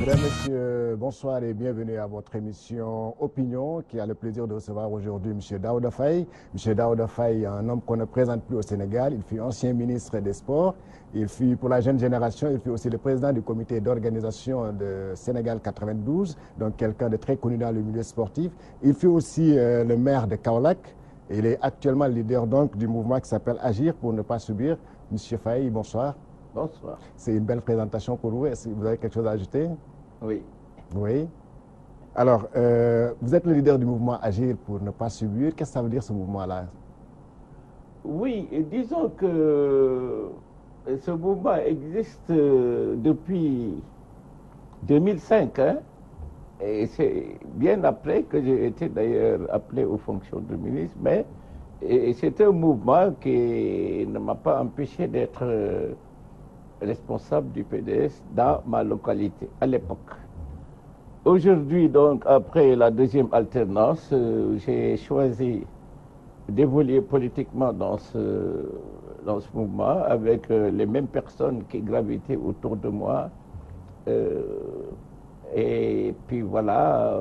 Mesdames, Messieurs, bonsoir et bienvenue à votre émission Opinion qui a le plaisir de recevoir aujourd'hui M. Daouda Faye. M. Daouda Faye est un homme qu'on ne présente plus au Sénégal. Il fut ancien ministre des Sports. Il fut, pour la jeune génération, il fut aussi le président du comité d'organisation de Sénégal 92, donc quelqu'un de très connu dans le milieu sportif. Il fut aussi le maire de Kaolack. Il est actuellement leader donc du mouvement qui s'appelle Agir pour ne pas subir. M. Faye, bonsoir. Bonsoir. C'est une belle présentation pour vous. Est-ce que vous avez quelque chose à ajouter? Oui. Oui. Alors, vous êtes le leader du mouvement Agir pour ne pas subir. Qu'est-ce que ça veut dire ce mouvement-là? Oui, disons que ce mouvement existe depuis 2005. Hein, et c'est bien après que j'ai été d'ailleurs appelé aux fonctions de ministre. Mais c'est un mouvement qui ne m'a pas empêché d'être responsable du PDS dans ma localité à l'époque. Aujourd'hui, donc, après la deuxième alternance, j'ai choisi d'évoluer politiquement dans ce mouvement avec les mêmes personnes qui gravitaient autour de moi. Et puis voilà,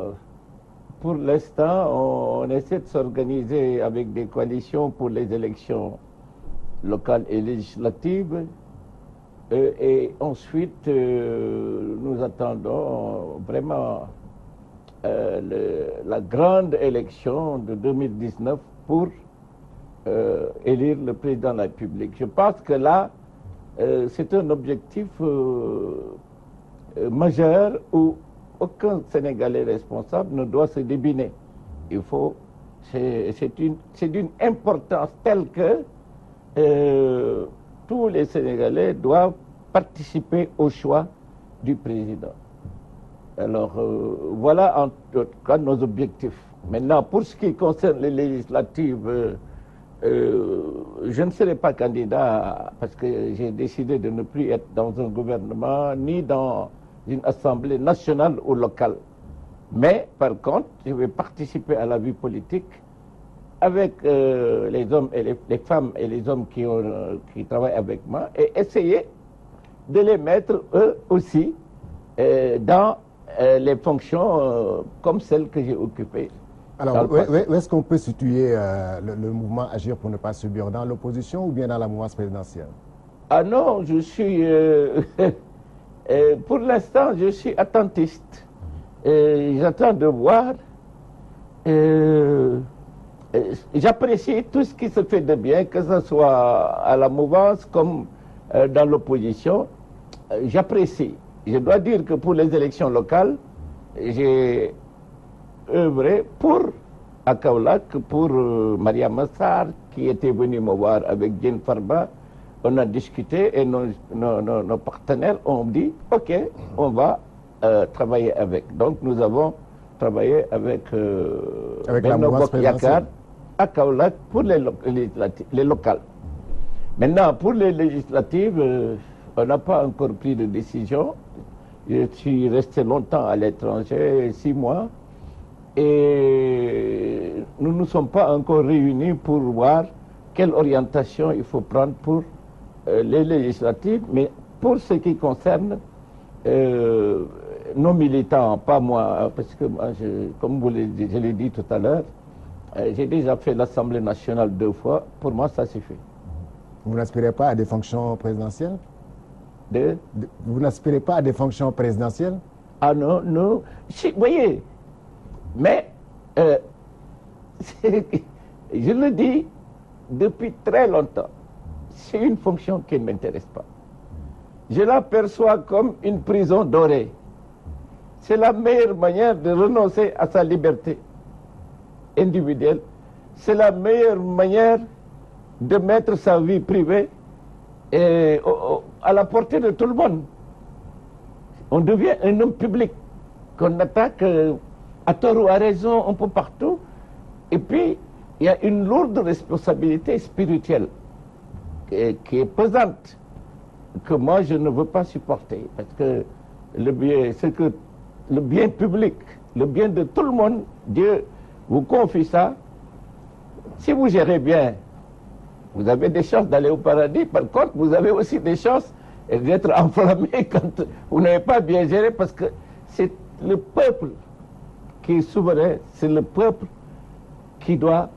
pour l'instant, on essaie de s'organiser avec des coalitions pour les élections locales et législatives. Et ensuite, nous attendons vraiment la grande élection de 2019 pour élire le président de la République. Je pense que là, c'est un objectif majeur où aucun Sénégalais responsable ne doit se débiner. Il faut, c'est d'une importance telle que tous les Sénégalais doivent participer au choix du président. Alors, voilà en tout cas nos objectifs. Maintenant, pour ce qui concerne les législatives, je ne serai pas candidat parce que j'ai décidé de ne plus être dans un gouvernement ni dans une assemblée nationale ou locale. Mais, par contre, je vais participer à la vie politique avec les hommes et les femmes et les hommes qui travaillent avec moi et essayer de les mettre eux aussi dans les fonctions comme celles que j'ai occupées. Alors, où est-ce qu'on peut situer le mouvement Agir pour ne pas subir? Dans l'opposition ou bien dans la mouvance présidentielle? Ah non, je suis... pour l'instant, je suis attentiste. J'attends de voir... J'apprécie tout ce qui se fait de bien, que ce soit à la mouvance comme dans l'opposition. J'apprécie. Je dois dire que pour les élections locales, j'ai œuvré pour à Kaolack, pour Maria Massar, qui était venue me voir avec Jane Farba. On a discuté et nos partenaires ont dit, OK, on va travailler avec. Donc nous avons travaillé avec Benno Bokk Yakaar à Kaolack pour les locales. Maintenant, pour les législatives, on n'a pas encore pris de décision. Je suis resté longtemps à l'étranger, 6 mois, et nous ne sommes pas encore réunis pour voir quelle orientation il faut prendre pour les législatives. Mais pour ce qui concerne nos militants, pas moi, parce que moi, comme je l'ai dit tout à l'heure, j'ai déjà fait l'Assemblée nationale 2 fois. Pour moi, ça suffit. Vous n'aspirez pas à des fonctions présidentielles? Vous n'aspirez pas à des fonctions présidentielles? Ah non, non. Si, vous voyez, mais je le dis depuis très longtemps, c'est une fonction qui ne m'intéresse pas. Je la perçois comme une prison dorée. C'est la meilleure manière de renoncer à sa liberté individuelle. C'est la meilleure manière de mettre sa vie privée à la portée de tout le monde. On devient un homme public qu'on attaque à tort ou à raison un peu partout. Et puis, il y a une lourde responsabilité spirituelle qui est pesante, que moi je ne veux pas supporter. Parce que le bien public, le bien de tout le monde, Dieu vous confie ça. Si vous gérez bien, vous avez des chances d'aller au paradis. Par contre, vous avez aussi des chances d'être enflammé quand vous n'avez pas bien géré, parce que c'est le peuple qui est souverain, c'est le peuple qui doit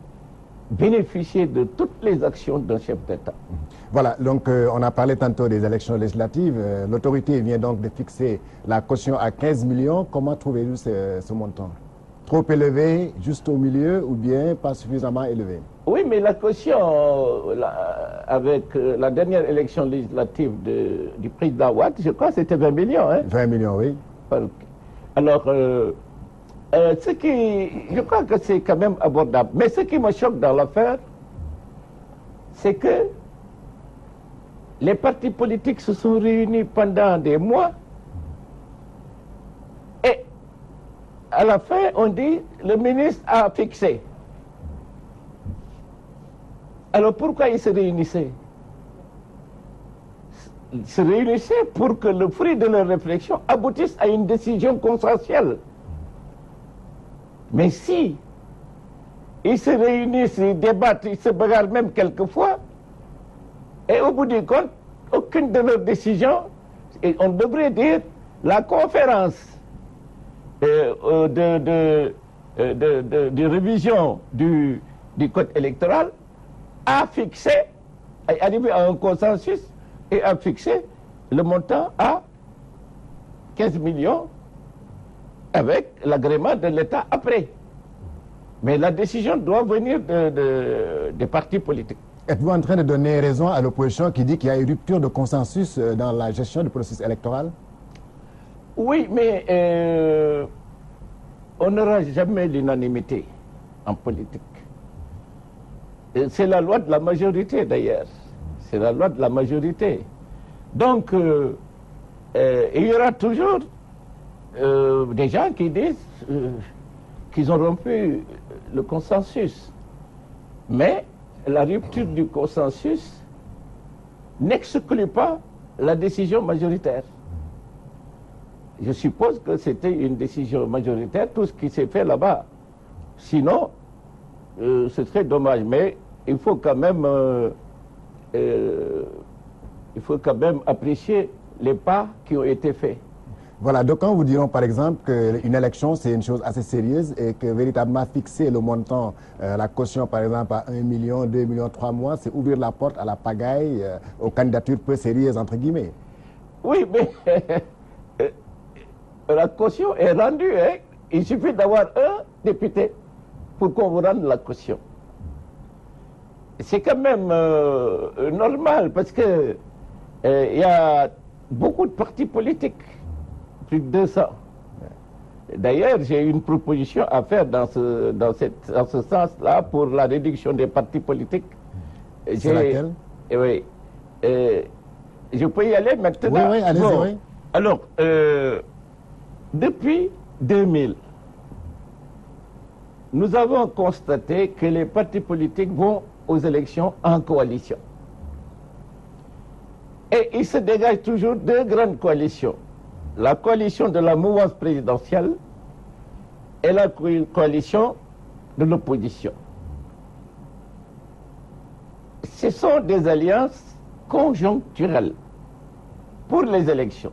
bénéficier de toutes les actions d'un chef d'État. Voilà, donc on a parlé tantôt des élections législatives. L'autorité vient donc de fixer la caution à 15 millions. Comment trouvez-vous ce montant? Trop élevé, juste au milieu, ou bien pas suffisamment élevé? Oui, mais la caution, avec la dernière élection législative du président Ouad, je crois que c'était 20 millions. Hein? 20 millions, oui. Alors, je crois que c'est quand même abordable. Mais ce qui me choque dans l'affaire, c'est que les partis politiques se sont réunis pendant des mois et à la fin, on dit le ministre a fixé. Alors pourquoi ils se réunissaient? Ils se réunissaient pour que le fruit de leur réflexion aboutisse à une décision consensuelle. Mais si ils se réunissent, ils débattent, ils se bagarrent même quelquefois, et au bout du compte, aucune de leurs décisions, et on devrait dire la conférence de révision du code électoral a fixé, est arrivé à un consensus et a fixé le montant à 15 millions avec l'agrément de l'État après. Mais la décision doit venir des partis politiques. Êtes-vous en train de donner raison à l'opposition qui dit qu'il y a une rupture de consensus dans la gestion du processus électoral? Oui, mais on n'aura jamais l'unanimité en politique. C'est la loi de la majorité d'ailleurs. C'est la loi de la majorité. Donc, il y aura toujours des gens qui disent qu'ils ont rompu le consensus. Mais la rupture du consensus n'exclut pas la décision majoritaire. Je suppose que c'était une décision majoritaire, tout ce qui s'est fait là-bas. Sinon, ce serait dommage. Mais il faut quand même apprécier les pas qui ont été faits. Voilà, donc quand vous diront par exemple qu'une élection c'est une chose assez sérieuse et que véritablement fixer le montant, la caution par exemple à 1 million, 2 millions, 3 mois, c'est ouvrir la porte à la pagaille, aux candidatures peu sérieuses entre guillemets. Oui, mais la caution est rendue, hein? Il suffit d'avoir un député pour qu'on vous rende la caution. C'est quand même normal parce que il y a beaucoup de partis politiques. Plus de 200. D'ailleurs, j'ai une proposition à faire dans ce sens-là pour la réduction des partis politiques. C'est laquelle? Oui. Je peux y aller maintenant? Oui, allez-y. Bon. Oui. Alors, depuis 2000, nous avons constaté que les partis politiques vont aux élections en coalition. Et il se dégage toujours deux grandes coalitions. La coalition de la mouvance présidentielle et la coalition de l'opposition. Ce sont des alliances conjoncturelles pour les élections.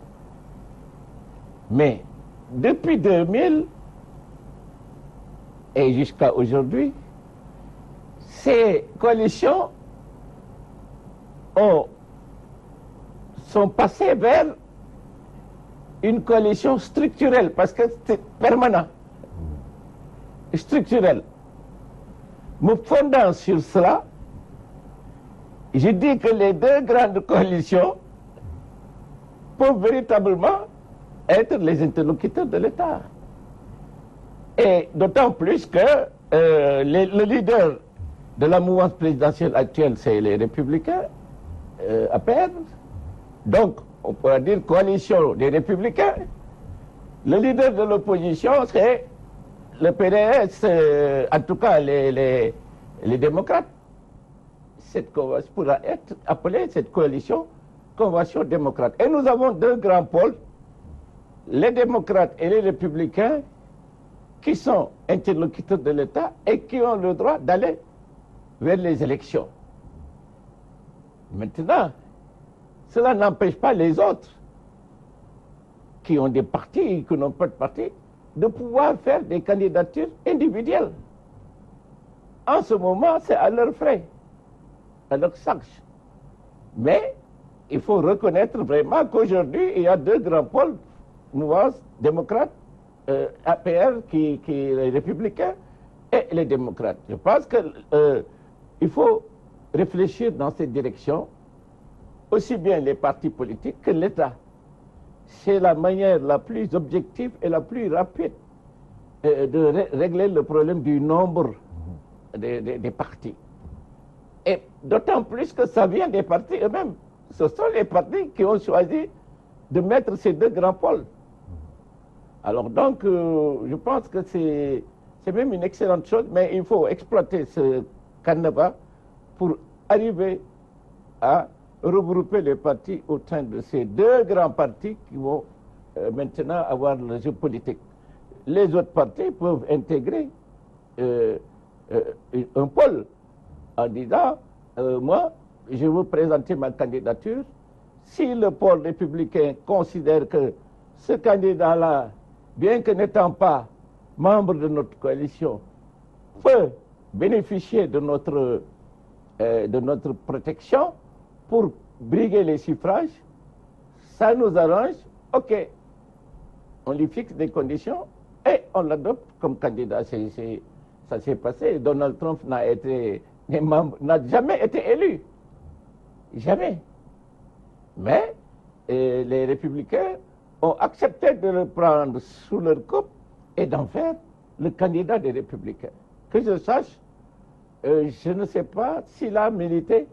Mais depuis 2000 et jusqu'à aujourd'hui, ces coalitions sont passées vers une coalition structurelle, parce que c'est permanent, structurelle. Me fondant sur cela, je dis que les deux grandes coalitions peuvent véritablement être les interlocuteurs de l'État. Et d'autant plus que le leader de la mouvance présidentielle actuelle, c'est les Républicains, à perdre. Donc, on pourrait dire coalition des Républicains. Le leader de l'opposition, c'est le PDS, en tout cas les démocrates. Cette convention pourra être appelée, cette coalition, convention démocrate. Et nous avons deux grands pôles, les démocrates et les républicains, qui sont interlocuteurs de l'État et qui ont le droit d'aller vers les élections. Maintenant, cela n'empêche pas les autres qui ont des partis, qui n'ont pas de parti, de pouvoir faire des candidatures individuelles. En ce moment, c'est à leurs frais, à leur charge. Mais il faut reconnaître vraiment qu'aujourd'hui, il y a deux grands pôles, nuances, démocrates, APR qui est les républicains et les démocrates. Je pense qu'il faut réfléchir dans cette direction, aussi bien les partis politiques que l'État. C'est la manière la plus objective et la plus rapide de régler le problème du nombre des partis. Et d'autant plus que ça vient des partis eux-mêmes. Ce sont les partis qui ont choisi de mettre ces deux grands pôles. Alors donc, je pense que c'est même une excellente chose, mais il faut exploiter ce carnaval pour arriver à regrouper les partis au sein de ces deux grands partis qui vont maintenant avoir le jeu politique. Les autres partis peuvent intégrer un pôle en disant, moi, je veux présenter ma candidature. Si le pôle républicain considère que ce candidat-là, bien que n'étant pas membre de notre coalition, peut bénéficier de notre protection pour briguer les suffrages, ça nous arrange, ok. On lui fixe des conditions et on l'adopte comme candidat. Ça s'est passé. Donald Trump n'a jamais été élu. Jamais. Mais les républicains ont accepté de le prendre sous leur coupe et d'en faire le candidat des républicains. Que je sache, je ne sais pas s'il a milité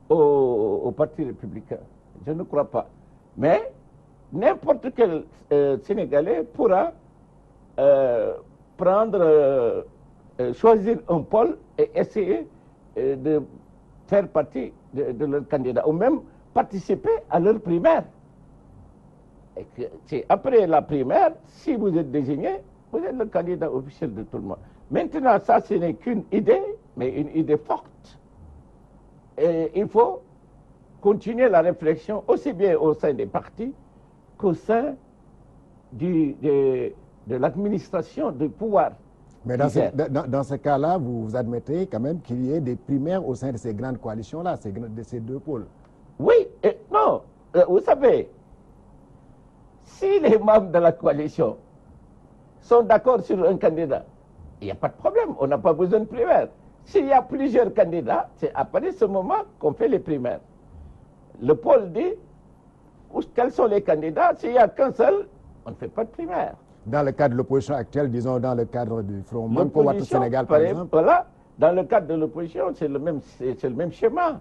au Parti républicain. Je ne crois pas. Mais n'importe quel Sénégalais pourra choisir un pôle et essayer de faire partie de leur candidat, ou même participer à leur primaire. Et après la primaire, si vous êtes désigné, vous êtes le candidat officiel de tout le monde. Maintenant, ça, ce n'est qu'une idée, mais une idée forte. Et il faut continuer la réflexion aussi bien au sein des partis qu'au sein de l'administration du pouvoir. Mais dans ce cas-là, vous admettez quand même qu'il y ait des primaires au sein de ces grandes coalitions-là, de ces deux pôles. Oui, non, vous savez, si les membres de la coalition sont d'accord sur un candidat, il n'y a pas de problème, on n'a pas besoin de primaire. S'il y a plusieurs candidats, c'est à partir de ce moment qu'on fait les primaires. Le pôle dit quels sont les candidats, s'il n'y a qu'un seul, on ne fait pas de primaire. Dans le cadre de l'opposition actuelle, disons dans le cadre du Front Manko Wattu Sénégal, par exemple. Voilà, dans le cadre de l'opposition, c'est le même schéma.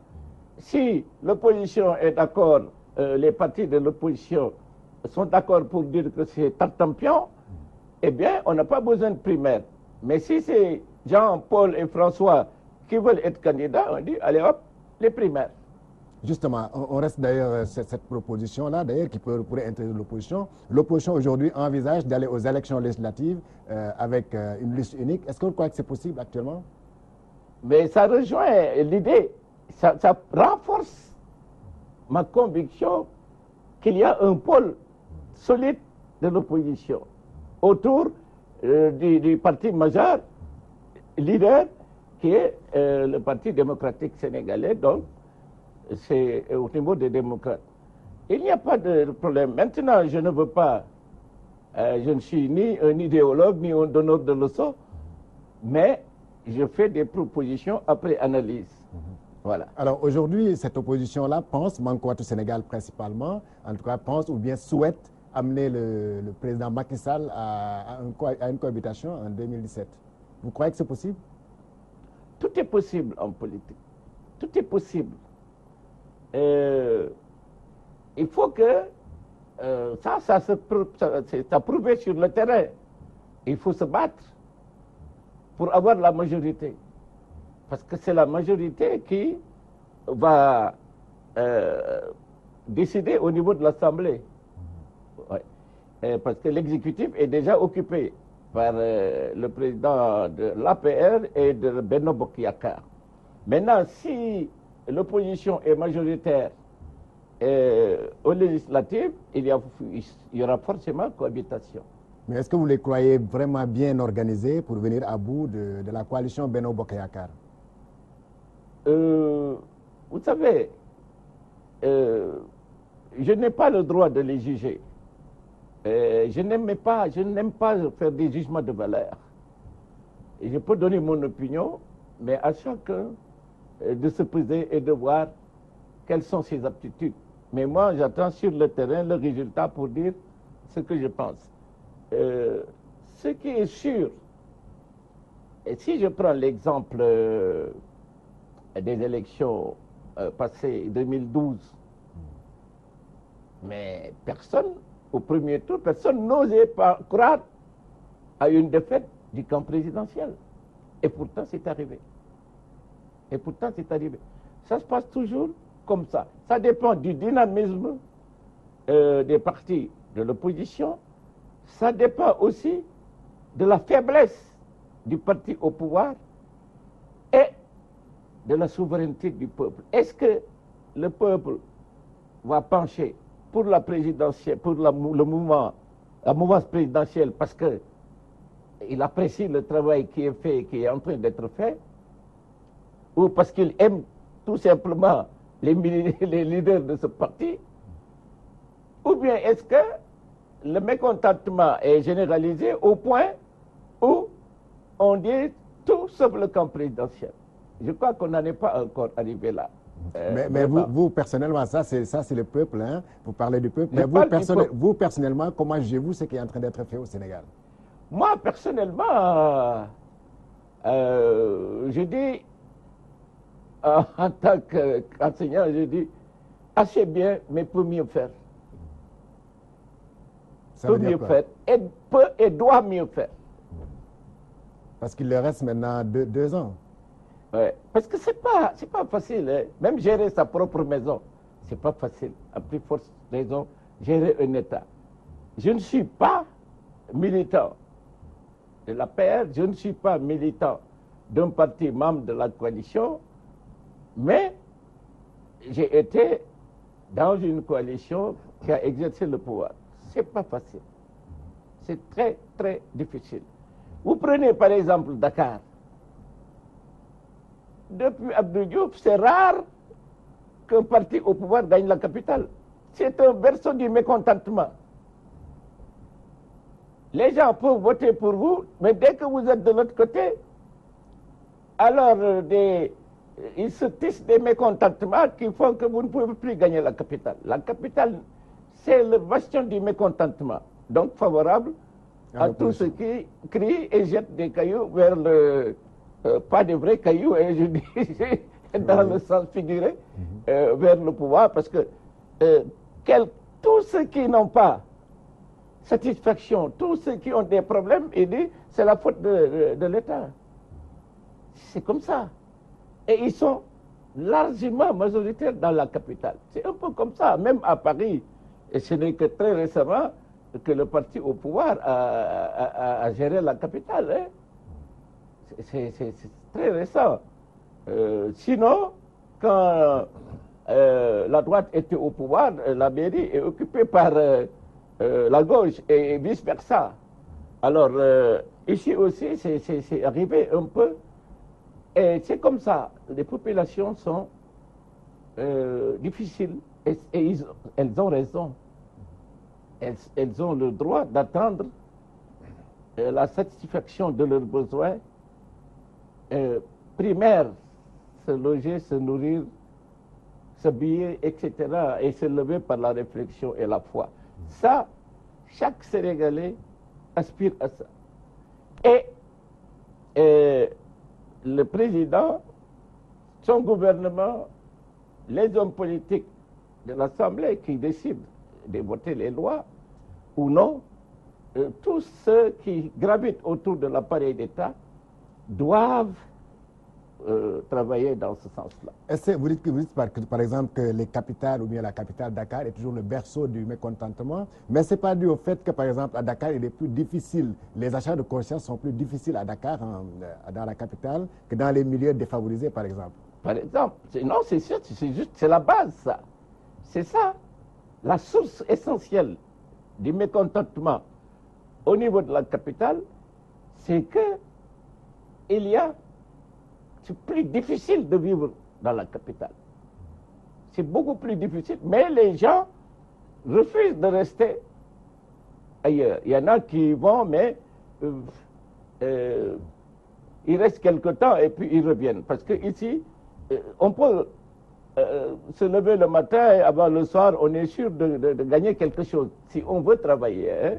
Si l'opposition est d'accord, les partis de l'opposition sont d'accord pour dire que c'est Tartampion, eh bien, on n'a pas besoin de primaire. Mais si c'est Jean, Paul et François qui veulent être candidats, on dit, allez hop, les primaires. Justement, on reste d'ailleurs cette proposition-là, d'ailleurs, qui pourrait intéresser l'opposition. L'opposition aujourd'hui envisage d'aller aux élections législatives avec une liste unique. Est-ce que vous croyez que c'est possible actuellement? Mais ça rejoint l'idée, ça renforce ma conviction qu'il y a un pôle solide de l'opposition autour du parti majeur, leader, qui est le Parti démocratique sénégalais, donc c'est au niveau des démocrates. Il n'y a pas de problème. Maintenant, je ne veux pas, je ne suis ni un idéologue, ni un donneur de leçons, mais je fais des propositions après analyse. Voilà. Alors aujourd'hui, cette opposition-là pense, Manko Wattu Sénégal principalement, en tout cas pense ou bien souhaite amener le président Macky Sall à une cohabitation en 2017. Vous croyez que c'est possible? Tout est possible en politique. Tout est possible. Il faut que ça prouve sur le terrain. Il faut se battre pour avoir la majorité. Parce que c'est la majorité qui va décider au niveau de l'Assemblée. Ouais. Parce que l'exécutif est déjà occupé par le président de l'APR et de Benno Bokk Yakaar. Maintenant, si l'opposition est majoritaire aux législatives, il y aura forcément cohabitation. Mais est-ce que vous les croyez vraiment bien organisés pour venir à bout de la coalition Benno Bokk Yakaar? Vous savez, je n'ai pas le droit de les juger. Je n'aime pas faire des jugements de valeur. Et je peux donner mon opinion, mais à chacun de se peser et de voir quelles sont ses aptitudes. Mais moi, j'attends sur le terrain le résultat pour dire ce que je pense. Ce qui est sûr, et si je prends l'exemple des élections passées 2012, mais personne, au premier tour, personne n'osait pas croire à une défaite du camp présidentiel. Et pourtant, c'est arrivé. Et pourtant, c'est arrivé. Ça se passe toujours comme ça. Ça dépend du dynamisme des partis de l'opposition. Ça dépend aussi de la faiblesse du parti au pouvoir et de la souveraineté du peuple. Est-ce que le peuple va pencher pour la présidentielle, pour la mouvance présidentielle, parce que il apprécie le travail qui est fait, qui est en train d'être fait, ou parce qu'il aime tout simplement les leaders de ce parti, ou bien est-ce que le mécontentement est généralisé au point où on dit tout sauf le camp présidentiel. Je crois qu'on n'en est pas encore arrivé là. Mais vous, personnellement, ça c'est le peuple, hein? Vous parlez du peuple, mais vous, personnellement, comment jugez-vous ce qui est en train d'être fait au Sénégal? Moi, personnellement, je dis, en tant qu'enseignant, je dis, assez bien, mais peut mieux faire. Peut mieux faire, et peut et doit mieux faire. Parce qu'il leur reste maintenant 2 ans. Ouais, parce que c'est pas facile, hein. Même gérer sa propre maison, c'est pas facile. À plus forte raison, gérer un État. Je ne suis pas militant de la PR, je ne suis pas militant d'un parti membre de la coalition, mais j'ai été dans une coalition qui a exercé le pouvoir. C'est pas facile. C'est très, très difficile. Vous prenez par exemple Dakar. Depuis Abdou Diouf, c'est rare qu'un parti au pouvoir gagne la capitale. C'est un berceau du mécontentement. Les gens peuvent voter pour vous, mais dès que vous êtes de l'autre côté, alors ils se tissent des mécontentements qui font que vous ne pouvez plus gagner la capitale. La capitale, c'est le bastion du mécontentement. Donc favorable à tous ceux qui crient et jettent des cailloux vers le... pas de vrais cailloux, hein, je dis, dans le sens figuré, vers le pouvoir, parce que tous ceux qui n'ont pas satisfaction, tous ceux qui ont des problèmes, ils disent c'est la faute de l'État. C'est comme ça. Et ils sont largement majoritaires dans la capitale. C'est un peu comme ça, même à Paris. Et ce n'est que très récemment que le parti au pouvoir a géré la capitale. Hein. C'est très récent. Sinon, quand la droite était au pouvoir, la mairie est occupée par la gauche et vice-versa. Alors, ici aussi, c'est arrivé un peu. Et c'est comme ça. Les populations sont difficiles et elles ont raison. Elles ont le droit d'attendre la satisfaction de leurs besoins primaires, se loger, se nourrir, s'habiller, etc. et se lever par la réflexion et la foi. Ça, chaque Sénégalais aspire à ça. Et le président, son gouvernement, les hommes politiques de l'Assemblée qui décident de voter les lois ou non, tous ceux qui gravitent autour de l'appareil d'État doivent travailler dans ce sens-là. Est-ce que vous dites par exemple que les capitales ou bien la capitale Dakar est toujours le berceau du mécontentement, mais ce n'est pas dû au fait que par exemple à Dakar il est plus difficile, les achats de conscience sont plus difficiles à Dakar, dans la capitale, que dans les milieux défavorisés par exemple? Par exemple, non, c'est sûr, c'est la base ça. C'est ça, la source essentielle du mécontentement au niveau de la capitale, c'est que c'est plus difficile de vivre dans la capitale. C'est beaucoup plus difficile, mais les gens refusent de rester ailleurs. Il y en a qui vont, mais ils restent quelque temps et puis ils reviennent. Parce que ici, on peut se lever le matin et avant le soir, on est sûr de gagner quelque chose. Si on veut travailler, hein,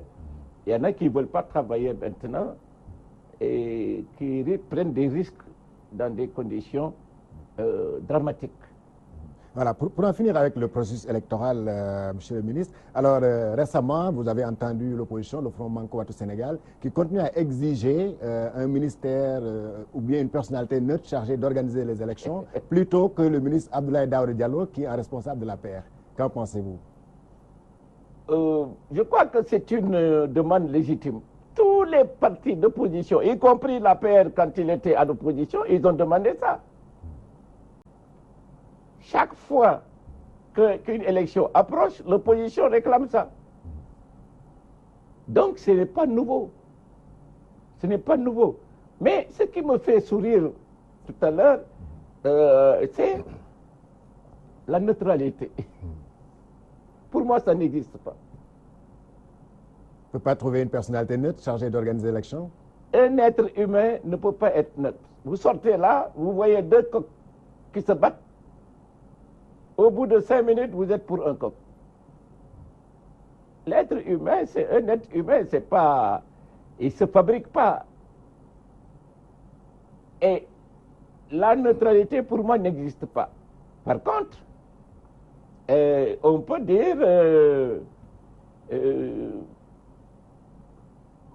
il y en a qui ne veulent pas travailler maintenant et qui prennent des risques dans des conditions dramatiques. Voilà, pour en finir avec le processus électoral, Monsieur le ministre, alors récemment, vous avez entendu l'opposition, le Front Manko Wattu Sénégal, qui continue à exiger un ministère ou bien une personnalité neutre chargée d'organiser les élections, plutôt que le ministre Abdoulaye Daouda Diallo, qui est responsable de l'APR. Qu'en pensez-vous? Je crois que c'est une demande légitime. Tous les partis d'opposition, y compris l'APR quand il était à l'opposition, ils ont demandé ça. Chaque fois qu'une élection approche, l'opposition réclame ça. Donc ce n'est pas nouveau. Ce n'est pas nouveau. Mais ce qui me fait sourire tout à l'heure, c'est la neutralité. Pour moi, ça n'existe pas. On ne peut pas trouver une personnalité neutre chargée d'organiser l'élection? Un être humain ne peut pas être neutre. Vous sortez là, vous voyez deux coqs qui se battent. Au bout de 5 minutes, vous êtes pour un coq. L'être humain, c'est un être humain, c'est pas... Il ne se fabrique pas. Et la neutralité, pour moi, n'existe pas. Par contre, on peut dire...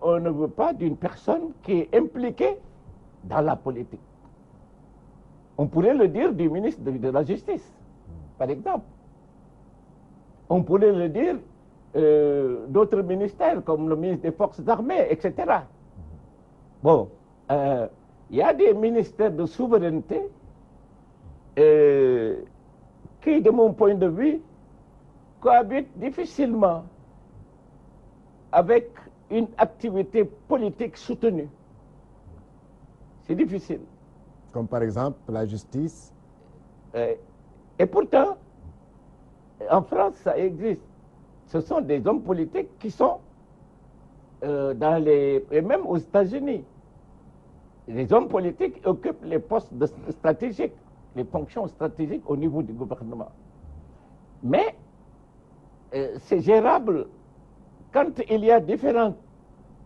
on ne veut pas d'une personne qui est impliquée dans la politique. On pourrait le dire du ministre de la Justice, par exemple. On pourrait le dire d'autres ministères, comme le ministre des Forces armées, etc. Bon, il y a des ministères de souveraineté qui, de mon point de vue, cohabitent difficilement avec une activité politique soutenue. C'est difficile. Comme par exemple la justice. Et pourtant, en France, ça existe. Ce sont des hommes politiques qui sont dans les... Et même aux États-Unis, les hommes politiques occupent les postes stratégiques, les fonctions stratégiques au niveau du gouvernement. Mais c'est gérable quand il y a différents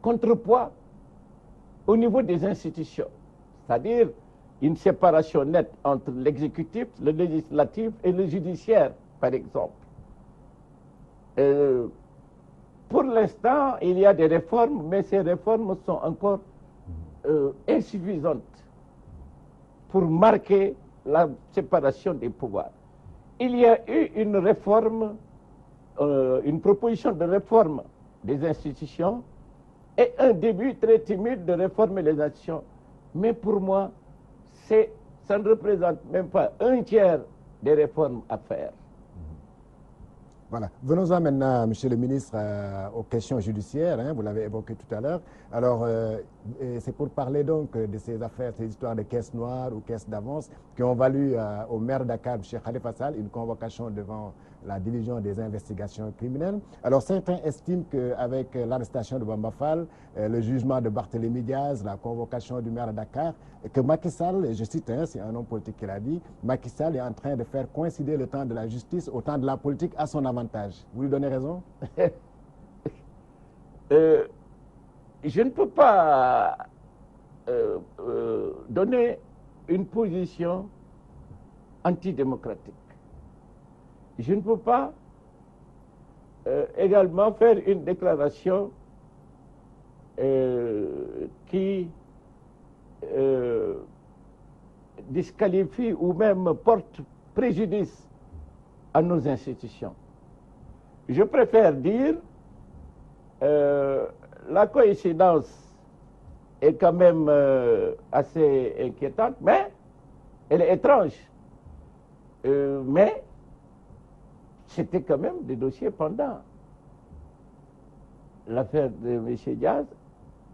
contrepoids au niveau des institutions, c'est-à-dire une séparation nette entre l'exécutif, le législatif et le judiciaire, par exemple. Pour l'instant, il y a des réformes, mais ces réformes sont encore insuffisantes pour marquer la séparation des pouvoirs. Il y a eu une réforme, une proposition de réforme des institutions et un début très timide de réformer les institutions. Mais pour moi, ça ne représente même pas un tiers des réformes à faire. Voilà. Venons-en maintenant, Monsieur le ministre, aux questions judiciaires. Hein, vous l'avez évoqué tout à l'heure. Alors, c'est pour parler donc de ces affaires, ces histoires de caisses noires ou caisses d'avance qui ont valu au maire de Dakar, M. Khalifa Sall, une convocation devant la division des investigations criminelles. Alors, certains estiment qu'avec l'arrestation de Bamba Fall, le jugement de Barthélémy Diaz, la convocation du maire de Dakar, que Macky Sall, je cite, hein, c'est un homme politique qui l'a dit, Macky Sall est en train de faire coïncider le temps de la justice au temps de la politique à son avantage. Vous lui donnez raison? Je ne peux pas donner une position antidémocratique. Je ne peux pas également faire une déclaration qui disqualifie ou même porte préjudice à nos institutions. Je préfère dire la coïncidence est quand même assez inquiétante, mais elle est étrange. Mais c'était quand même des dossiers pendants. L'affaire de M. Diaz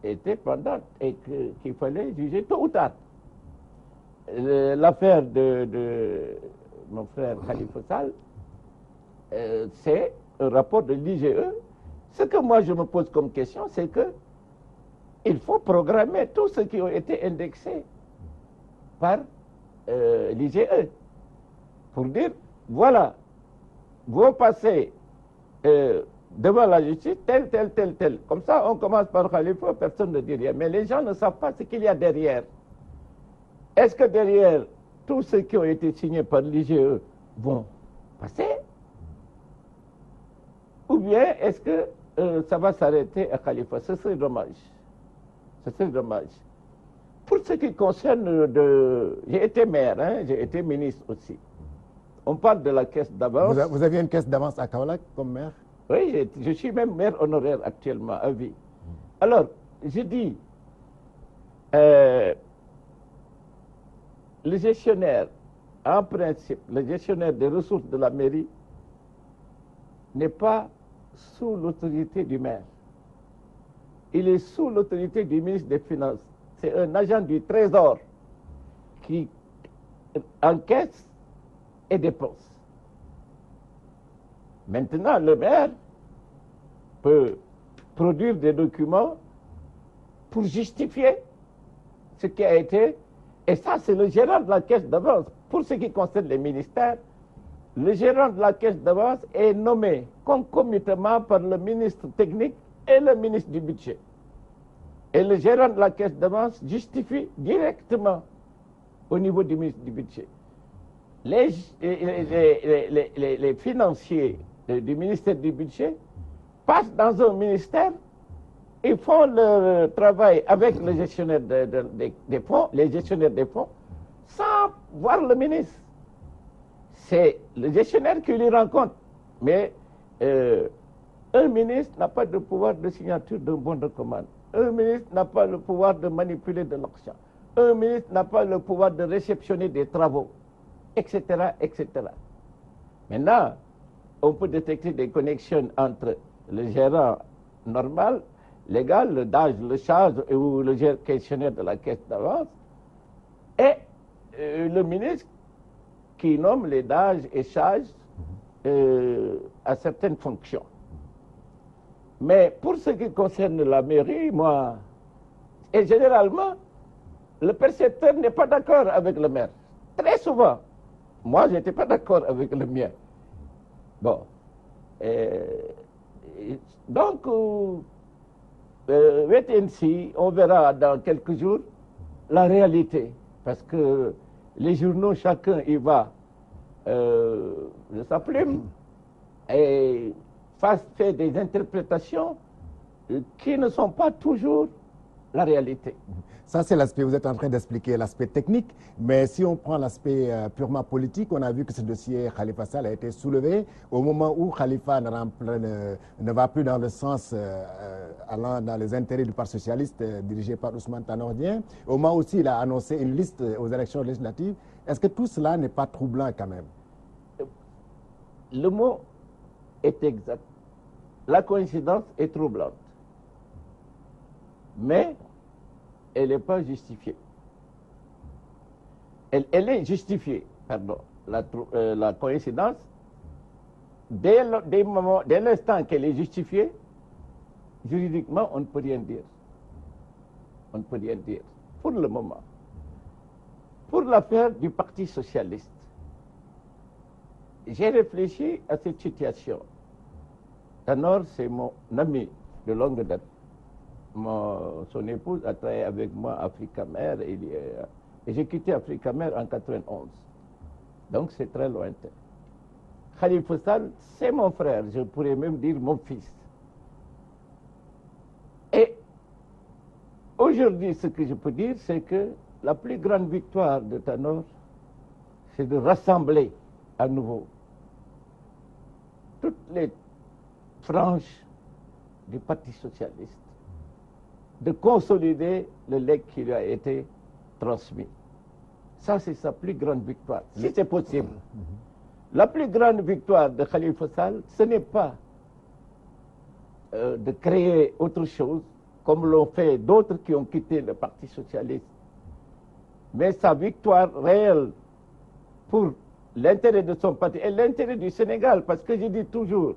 était pendante et qu'il fallait juger tôt ou tard. L'affaire de mon frère Khalifa Sall, c'est un rapport de l'IGE. Ce que moi je me pose comme question, c'est que il faut programmer tous ceux qui ont été indexés par l'IGE pour dire, voilà, vous passez devant la justice, tel. Comme ça, on commence par Khalifa, personne ne dit rien. Mais les gens ne savent pas ce qu'il y a derrière. Est-ce que derrière, tous ceux qui ont été signés par l'IGE vont passer? Ou bien est-ce que ça va s'arrêter à Khalifa? Ce serait dommage. Ce serait dommage. Pour ce qui concerne j'ai été maire, hein, j'ai été ministre aussi. On parle de la caisse d'avance. Vous aviez une caisse d'avance à Kaolack comme maire? Oui, je suis même maire honoraire actuellement, à vie. Alors, je dis, le gestionnaire, en principe, le gestionnaire des ressources de la mairie n'est pas sous l'autorité du maire. Il est sous l'autorité du ministre des Finances. C'est un agent du Trésor qui encaisse et dépense. Maintenant, le maire peut produire des documents pour justifier ce qui a été. Et ça, c'est le gérant de la caisse d'avance. Pour ce qui concerne les ministères, le gérant de la caisse d'avance est nommé concomitamment par le ministre technique et le ministre du budget. Et le gérant de la caisse d'avance justifie directement au niveau du ministre du budget. Les financiers du ministère du budget passent dans un ministère, ils font leur travail avec le gestionnaire des fonds, les gestionnaires des fonds, sans voir le ministre. C'est le gestionnaire qui lui rend compte. Mais un ministre n'a pas de pouvoir de signature d'un bon de commande. Un ministre n'a pas le pouvoir de manipuler de l'argent. Un ministre n'a pas le pouvoir de réceptionner des travaux, etc., etc. Maintenant, on peut détecter des connexions entre le gérant normal, légal, le DAGE, le charge ou le gestionnaire de la caisse d'avance et le ministre qui nomme les DAGE et charges à certaines fonctions. Mais pour ce qui concerne la mairie, moi, et généralement, le percepteur n'est pas d'accord avec le maire. Très souvent, moi, je n'étais pas d'accord avec le mien. Bon. Donc, wait and see, on verra dans quelques jours la réalité. Parce que les journaux, chacun y va de sa plume et fait des interprétations qui ne sont pas toujours la réalité. Ça, c'est l'aspect, vous êtes en train d'expliquer l'aspect technique, mais si on prend l'aspect purement politique, on a vu que ce dossier Khalifa Sall a été soulevé au moment où Khalifa ne va plus dans le sens allant dans les intérêts du Parti socialiste dirigé par Ousmane Tanor Dieng, au moment aussi il a annoncé une liste aux élections législatives. Est-ce que tout cela n'est pas troublant quand même? Le mot est exact. La coïncidence est troublante. Mais elle n'est pas justifiée. Elle est justifiée, pardon, la coïncidence, dès l'instant qu'elle est justifiée, juridiquement, on ne peut rien dire. On ne peut rien dire, pour le moment. Pour l'affaire du Parti socialiste, j'ai réfléchi à cette situation. Tanor, c'est mon ami de longue date. Son épouse a travaillé avec moi à Africamer et j'ai quitté Africamer en 91. Donc c'est très lointain. Khalifa Sall, c'est mon frère, je pourrais même dire mon fils. Et aujourd'hui, ce que je peux dire, c'est que la plus grande victoire de Tanor, c'est de rassembler à nouveau toutes les franges du Parti socialiste, de consolider le legs qui lui a été transmis. Ça, c'est sa plus grande victoire, si c'est possible. La plus grande victoire de Khalifa Sall, ce n'est pas de créer autre chose, comme l'ont fait d'autres qui ont quitté le Parti socialiste. Mais sa victoire réelle pour l'intérêt de son parti et l'intérêt du Sénégal, parce que je dis toujours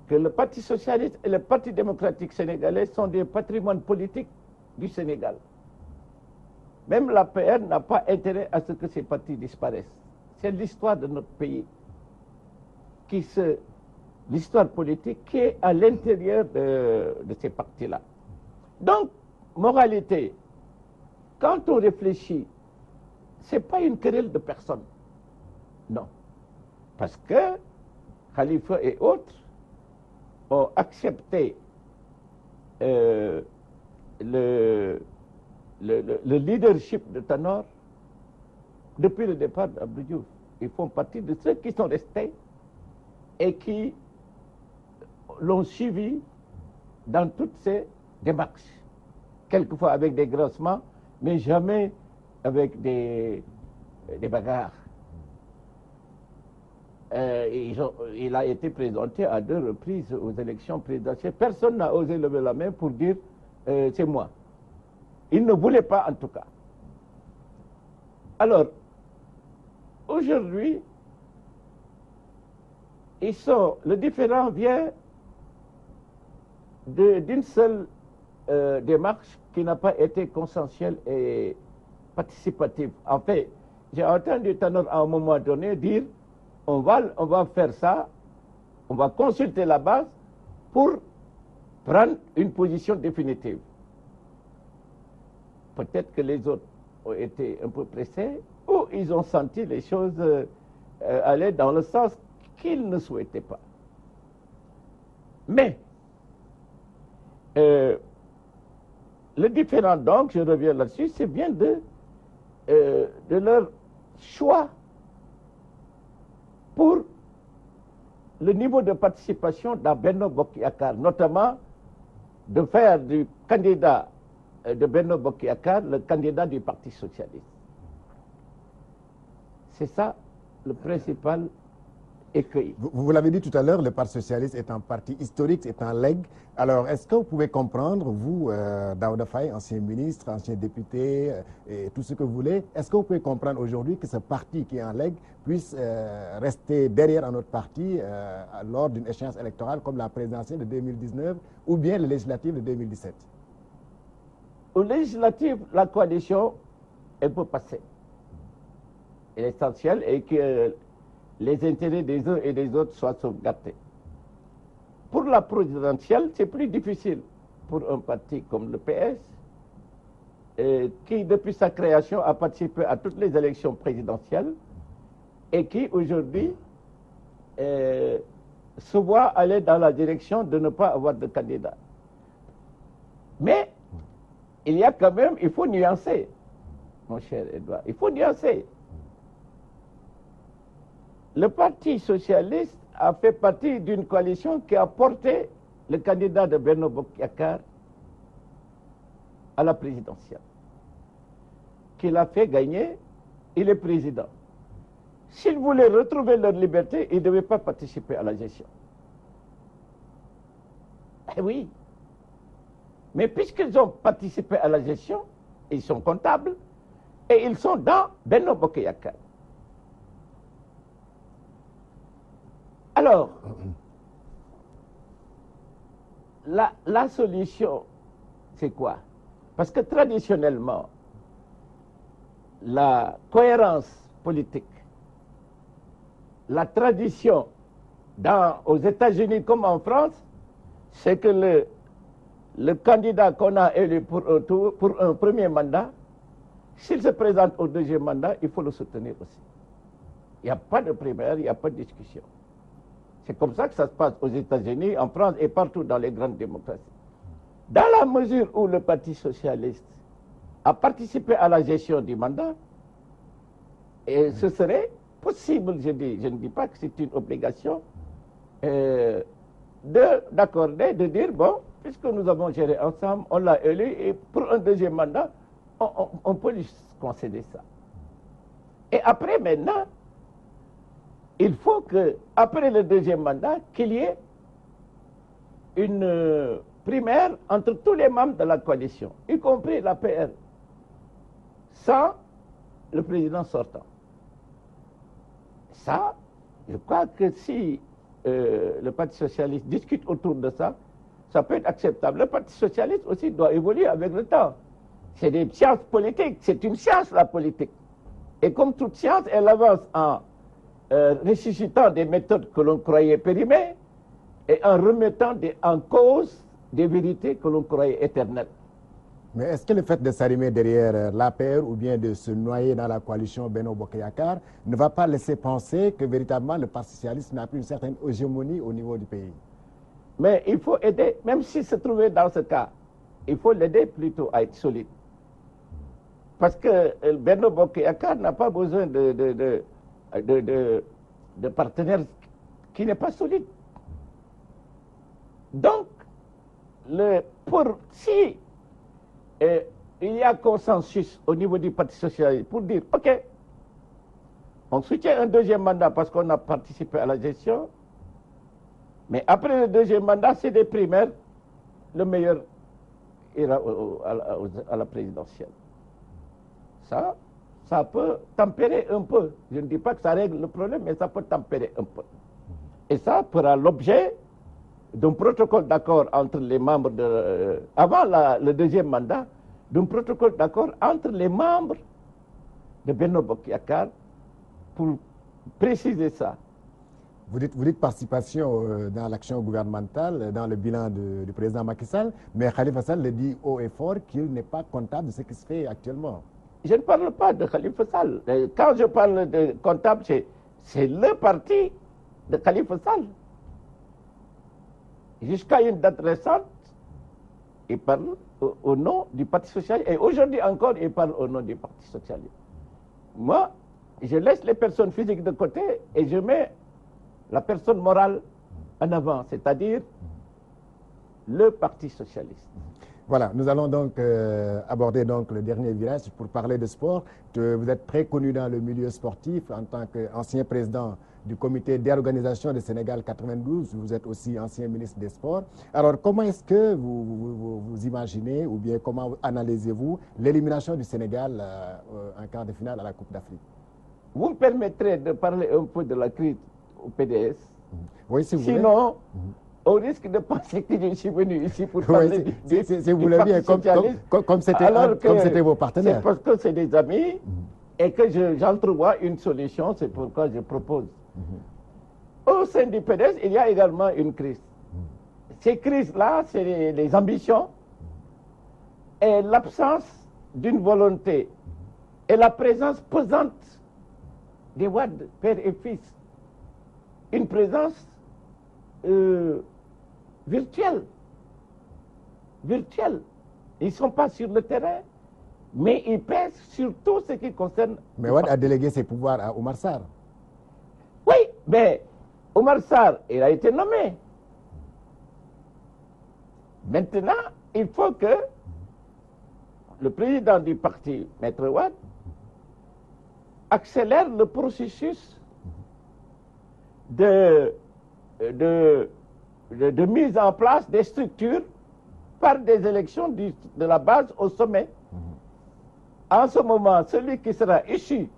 que le Parti socialiste et le Parti démocratique sénégalais sont des patrimoines politiques du Sénégal. Même l'APR n'a pas intérêt à ce que ces partis disparaissent. C'est l'histoire de notre pays, l'histoire politique qui est à l'intérieur de ces partis-là. Donc, moralité, quand on réfléchit, ce n'est pas une querelle de personne. Non. Parce que Khalifa et autres ont accepté le leadership de Tanor depuis le départ d'Abdou Diouf. Ils font partie de ceux qui sont restés et qui l'ont suivi dans toutes ces démarches. Quelquefois avec des grossements, mais jamais avec des bagarres. Il a été présenté à 2 reprises aux élections présidentielles. Personne n'a osé lever la main pour dire c'est moi. Il ne voulait pas en tout cas. Alors, aujourd'hui, le différend vient d'une seule démarche qui n'a pas été consensuelle et participative. En fait, j'ai entendu Tanor à un moment donné dire on va faire ça, on va consulter la base pour prendre une position définitive. Peut-être que les autres ont été un peu pressés ou ils ont senti les choses aller dans le sens qu'ils ne souhaitaient pas. Mais le différent donc, je reviens là-dessus, c'est bien de leur choix pour le niveau de participation dans Benno Bokk Yakaar, notamment de faire du candidat de Benno Bokk Yakaar le candidat du Parti socialiste. C'est ça le principal écueil. Vous l'avez dit tout à l'heure, le Parti socialiste est un parti historique, c'est un legs. Alors, est-ce que vous pouvez comprendre, vous, Daouda Faye, ancien ministre, ancien député, et tout ce que vous voulez, est-ce que vous pouvez comprendre aujourd'hui que ce parti qui est un legs puisse rester derrière un autre parti lors d'une échéance électorale comme la présidentielle de 2019 ou bien les législatives de 2017? Aux législatives, la coalition, elle peut passer. L'essentiel est que les intérêts des uns et des autres soient sauvegardés. Pour la présidentielle, c'est plus difficile pour un parti comme le PS, qui depuis sa création a participé à toutes les élections présidentielles et qui aujourd'hui se voit aller dans la direction de ne pas avoir de candidat. Mais il y a quand même, il faut nuancer, mon cher Edouard, il faut nuancer. Le Parti socialiste a fait partie d'une coalition qui a porté le candidat de Benno Bokk Yakaar à la présidentielle, qui l'a fait gagner, il est président. S'ils voulaient retrouver leur liberté, ils ne devaient pas participer à la gestion. Eh oui. Mais puisqu'ils ont participé à la gestion, ils sont comptables et ils sont dans Benno Bokk Yakaar. Alors, la solution, c'est quoi? Parce que traditionnellement, la cohérence politique, la tradition aux États-Unis comme en France, c'est que le candidat qu'on a élu pour un premier mandat, s'il se présente au deuxième mandat, il faut le soutenir aussi. Il n'y a pas de primaire, il n'y a pas de discussion. C'est comme ça que ça se passe aux États-Unis, en France et partout dans les grandes démocraties. Dans la mesure où le Parti socialiste a participé à la gestion du mandat, et ce serait possible, je ne dis pas que c'est une obligation, d'accorder, de dire, bon, puisque nous avons géré ensemble, on l'a élu, et pour un deuxième mandat, on peut lui concéder ça. Et après, maintenant, il faut qu'après le deuxième mandat, qu'il y ait une primaire entre tous les membres de la coalition, y compris l'APR, sans le président sortant. Ça, je crois que si le Parti socialiste discute autour de ça, ça peut être acceptable. Le Parti socialiste aussi doit évoluer avec le temps. C'est des sciences politiques, c'est une science la politique. Et comme toute science, elle avance en ressuscitant des méthodes que l'on croyait périmées et en remettant en cause des vérités que l'on croyait éternelles. Mais est-ce que le fait de s'arrimer derrière l'APR ou bien de se noyer dans la coalition Benno Bokk Yakaar ne va pas laisser penser que véritablement le Parti socialiste n'a plus une certaine hégémonie au niveau du pays? Mais il faut aider, même s'il se trouvait dans ce cas, il faut l'aider plutôt à être solide. Parce que Benno Bokk Yakaar n'a pas besoin de partenaires qui n'est pas solide. Donc, si il y a consensus au niveau du Parti socialiste pour dire, OK, on soutient un deuxième mandat parce qu'on a participé à la gestion, mais après le deuxième mandat, c'est des primaires, le meilleur ira à la présidentielle. Ça peut tempérer un peu. Je ne dis pas que ça règle le problème, mais ça peut tempérer un peu. Et ça fera l'objet d'un protocole d'accord entre les membres avant le deuxième mandat, d'un protocole d'accord entre les membres de Benno Bokk Yakaar pour préciser ça. Vous dites participation dans l'action gouvernementale, dans le bilan du président Macky Sall, mais Khalifa Sall le dit haut et fort qu'il n'est pas comptable de ce qui se fait actuellement. Je ne parle pas de Khalifa Sall. Quand je parle de comptable, c'est le parti de Khalifa Sall. Jusqu'à une date récente, il parle au nom du Parti socialiste. Et aujourd'hui encore, il parle au nom du Parti socialiste. Moi, je laisse les personnes physiques de côté et je mets la personne morale en avant, c'est-à-dire le Parti socialiste. Voilà, nous allons donc aborder donc le dernier virage pour parler de sport. Vous êtes très connu dans le milieu sportif en tant qu'ancien président du comité d'organisation de Sénégal 92. Vous êtes aussi ancien ministre des Sports. Alors, comment est-ce que vous imaginez ou bien comment analysez-vous l'élimination du Sénégal en quart de finale à la Coupe d'Afrique? Vous me permettrez de parler un peu de la crise au PDS? Oui, si vous voulez. Sinon, au risque de penser que je suis venu ici pour parler si vous voulez bien, comme c'était vos partenaires. C'est parce que c'est des amis et que j'entrevois une solution, c'est pourquoi je propose. Au sein du PDS, il y a également une crise. Ces crises-là, c'est les ambitions et l'absence d'une volonté et la présence pesante des Wade, père et fils. Une présence virtuelle. Ils ne sont pas sur le terrain, mais ils pèsent sur tout ce qui concerne... Mais Wade a délégué ses pouvoirs à Oumar Sarr. Oui, mais Oumar Sarr, il a été nommé. Maintenant, il faut que le président du parti, Maître Wade, accélère le processus de mise en place des structures par des élections de la base au sommet. En ce moment, celui qui sera issu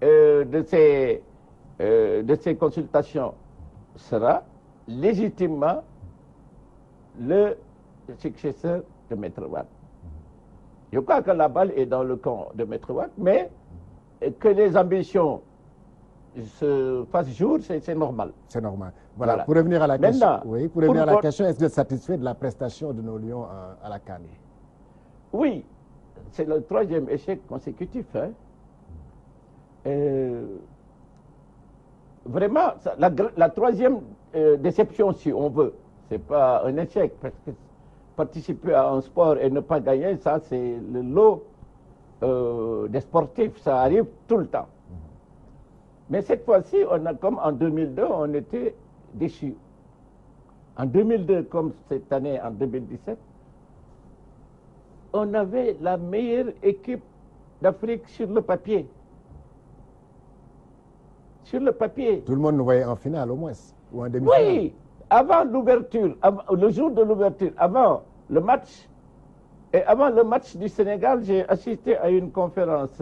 de ces consultations sera légitimement le successeur de Maître Wade. Je crois que la balle est dans le camp de Maître Wade, mais que les ambitions se fassent jour, c'est normal. C'est normal. Voilà. Pour revenir à la question, est-ce que vous êtes satisfait de la prestation de nos Lions à la CAN? Oui, c'est le troisième échec consécutif. Vraiment, la troisième déception, si on veut, c'est pas un échec, parce que participer à un sport et ne pas gagner, ça c'est le lot des sportifs, ça arrive tout le temps. Mais cette fois-ci, comme en 2002, on était déçus. En 2002, comme cette année, en 2017, on avait la meilleure équipe d'Afrique sur le papier. sur le papier. Tout le monde nous voyait en finale au moins, ou en demi-finale. Oui, avant l'ouverture, le jour de l'ouverture, avant le match, et avant le match du Sénégal, j'ai assisté à une conférence,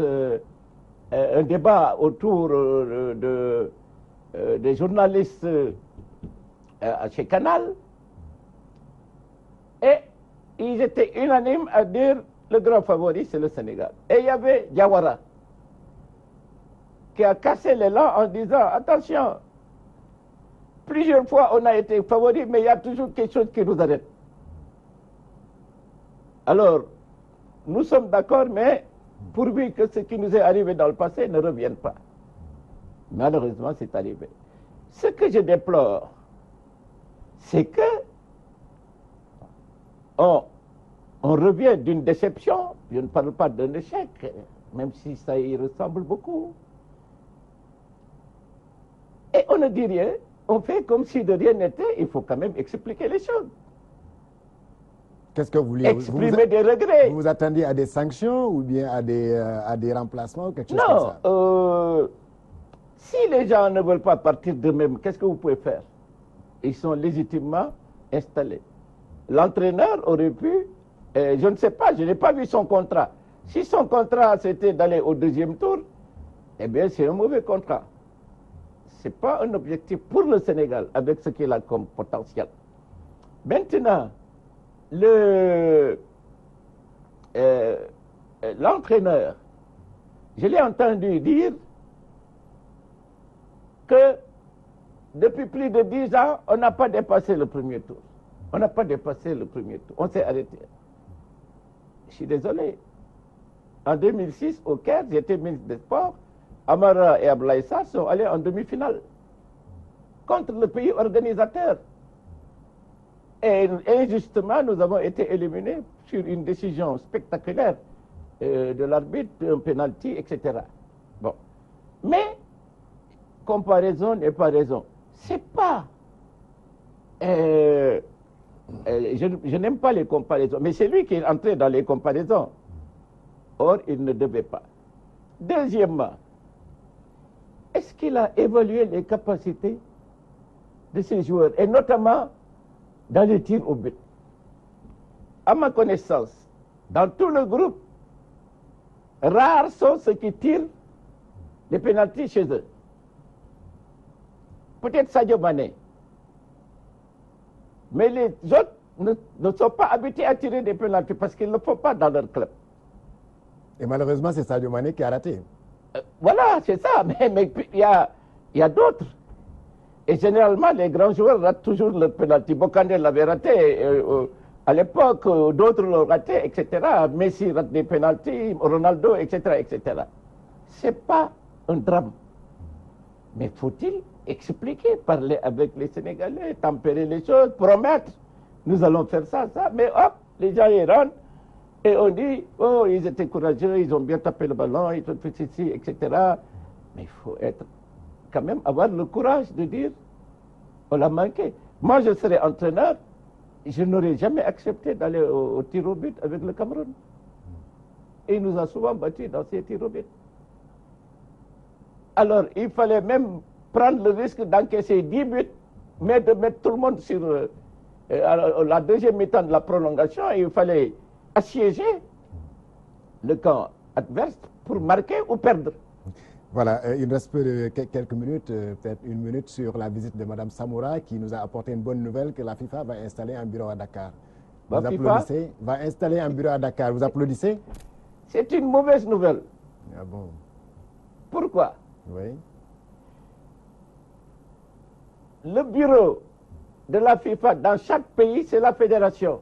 un débat autour des journalistes chez Canal, et ils étaient unanimes à dire le grand favori, c'est le Sénégal. Et il y avait Diawara qui a cassé l'élan en disant attention, plusieurs fois on a été favori, mais il y a toujours quelque chose qui nous arrête. Alors, nous sommes d'accord, mais pourvu que ce qui nous est arrivé dans le passé ne revienne pas. Malheureusement, c'est arrivé. Ce que je déplore, c'est que on revient d'une déception. Je ne parle pas d'un échec, même si ça y ressemble beaucoup. Et on ne dit rien, on fait comme si de rien n'était. Il faut quand même expliquer les choses. Qu'est-ce que vous vouliez exprimer des regrets. Vous vous attendiez à des sanctions ou bien à des remplacements ou quelque chose comme ça? Non. Si les gens ne veulent pas partir d'eux-mêmes, qu'est-ce que vous pouvez faire? Ils sont légitimement installés. L'entraîneur aurait pu, je ne sais pas, je n'ai pas vu son contrat. Si son contrat c'était d'aller au deuxième tour, eh bien c'est un mauvais contrat. Ce n'est pas un objectif pour le Sénégal avec ce qu'il a comme potentiel. Maintenant, l'entraîneur, je l'ai entendu dire que depuis plus de 10 ans, on n'a pas dépassé le premier tour. On n'a pas dépassé le premier tour. On s'est arrêté. Je suis désolé. En 2006, au Caire, j'étais ministre des Sports. Amara et Abdoulaye Sarr sont allés en demi-finale contre le pays organisateur. Et injustement, nous avons été éliminés sur une décision spectaculaire de l'arbitre, un penalty, etc. Bon. Mais, comparaison n'est pas raison. C'est pas... je n'aime pas les comparaisons, mais c'est lui qui est entré dans les comparaisons. Or, il ne devait pas. Deuxièmement, est-ce qu'il a évalué les capacités de ces joueurs, et notamment dans les tirs au but? À ma connaissance, dans tout le groupe, rares sont ceux qui tirent les pénaltys chez eux. Peut-être Sadio Mané. Mais les autres ne sont pas habitués à tirer des pénaltys parce qu'ils ne le font pas dans leur club. Et malheureusement, c'est Sadio Mané qui a raté. Voilà, c'est ça. Mais il y a d'autres. Et généralement, les grands joueurs ratent toujours le pénalty. Bokandé l'avait raté à l'époque, d'autres l'ont raté, etc. Messi rate des pénaltys, Ronaldo, etc., etc. C'est pas un drame. Mais faut-il expliquer, parler avec les Sénégalais, tempérer les choses, promettre, nous allons faire ça, ça, mais hop, les gens y rentrent, et on dit, oh, ils étaient courageux, ils ont bien tapé le ballon, ils ont fait ceci, etc. Mais il faut être, quand même, avoir le courage de dire, on l'a manqué. Moi, je serais entraîneur, je n'aurais jamais accepté d'aller au tir au but avec le Cameroun. Et il nous a souvent battus dans ces tirs au but. Alors, il fallait même prendre le risque d'encaisser 10 buts, mais de mettre tout le monde sur la deuxième mi-temps de la prolongation. Il fallait assiéger le camp adverse pour marquer ou perdre. Voilà, il nous reste quelques minutes, peut-être une minute sur la visite de Mme Samoura qui nous a apporté une bonne nouvelle que la FIFA va installer un bureau à Dakar. Vous applaudissez? Va installer un bureau à Dakar. Vous applaudissez? C'est une mauvaise nouvelle. Ah bon? Pourquoi? Oui. Le bureau de la FIFA dans chaque pays, c'est la fédération.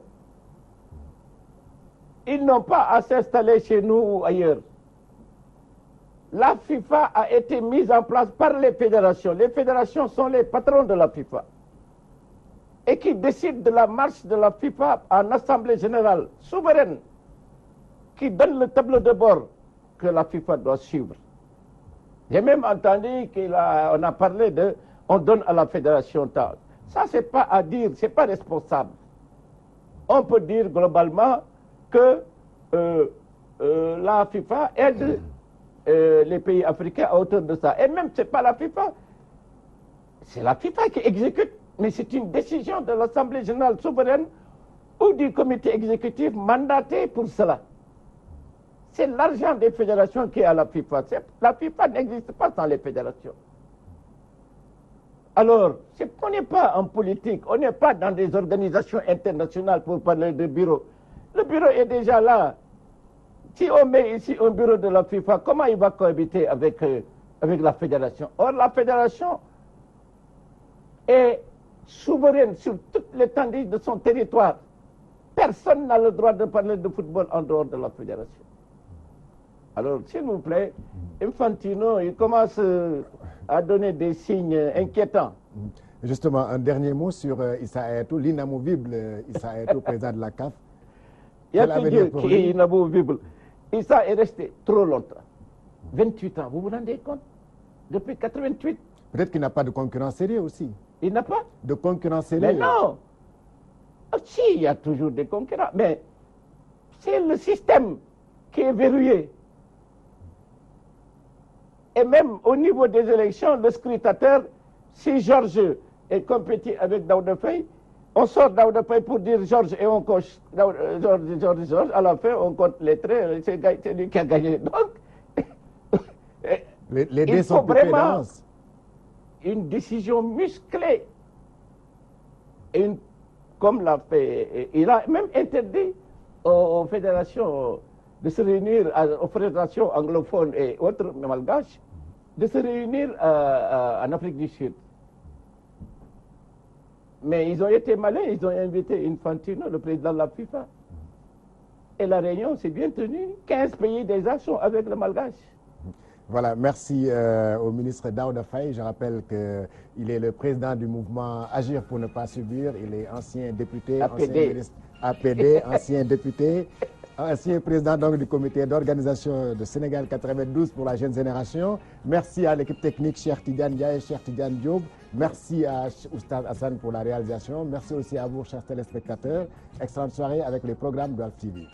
Ils n'ont pas à s'installer chez nous ou ailleurs. La FIFA a été mise en place par les fédérations. Les fédérations sont les patrons de la FIFA. Et qui décident de la marche de la FIFA en assemblée générale souveraine, qui donne le tableau de bord que la FIFA doit suivre. J'ai même entendu qu'on a parlé de, on donne à la fédération tant. Ça, c'est pas à dire, c'est pas responsable. On peut dire globalement que la FIFA aide les pays africains à hauteur de ça. Et même, ce n'est pas la FIFA. C'est la FIFA qui exécute, mais c'est une décision de l'Assemblée générale souveraine ou du comité exécutif mandaté pour cela. C'est l'argent des fédérations qui est à la FIFA. La FIFA n'existe pas sans les fédérations. Alors, on n'est pas en politique, on n'est pas dans des organisations internationales pour parler de bureau. Le bureau est déjà là. Si on met ici un bureau de la FIFA, comment il va cohabiter avec la fédération? Or, la fédération est souveraine sur toute l'étendue de son territoire. Personne n'a le droit de parler de football en dehors de la fédération. Alors, s'il vous plaît, Infantino, il commence à donner des signes inquiétants. Justement, un dernier mot sur Issa Hayatou, l'inamovible Issa Hayatou, président de la CAF. Il y a que Dieu qui est inamovible. Issa est resté trop longtemps. 28 ans, vous vous rendez compte? Depuis 88. Peut-être qu'il n'a pas de concurrent sérieux aussi. Il n'a pas de concurrent sérieux? Mais non. Si, il y a toujours des concurrents. Mais c'est le système qui est verrouillé. Et même au niveau des élections, le scrutateur, si Georges est compétit avec Daouda Faye, on sort Daouda Faye pour dire Georges et on coche Georges. À la fin, on compte les traits, c'est lui qui a gagné. Donc, les dés sont vraiment une décision musclée. Et comme l'a fait, il a même interdit aux fédérations de se réunir, aux fédérations anglophones et autres malgaches, de se réunir en Afrique du Sud. Mais ils ont été malins, ils ont invité Infantino, le président de la FIFA. Et la réunion s'est bien tenue. 15 pays déjà sont avec le malgache. Voilà, merci au ministre Daouda Faye. Je rappelle qu'il est le président du mouvement Agir pour ne pas subir. Il est ancien député, APD. ancien ministre APD, ancien député, ancien président donc, du comité d'organisation de Sénégal 92 pour la jeune génération. Merci à l'équipe technique, Cheikh Tidiane Ndiaye et Cheikh Tidiane Diop. Merci à Oustaz Hassan pour la réalisation. Merci aussi à vous, chers téléspectateurs. Excellente soirée avec les programmes de Walf TV.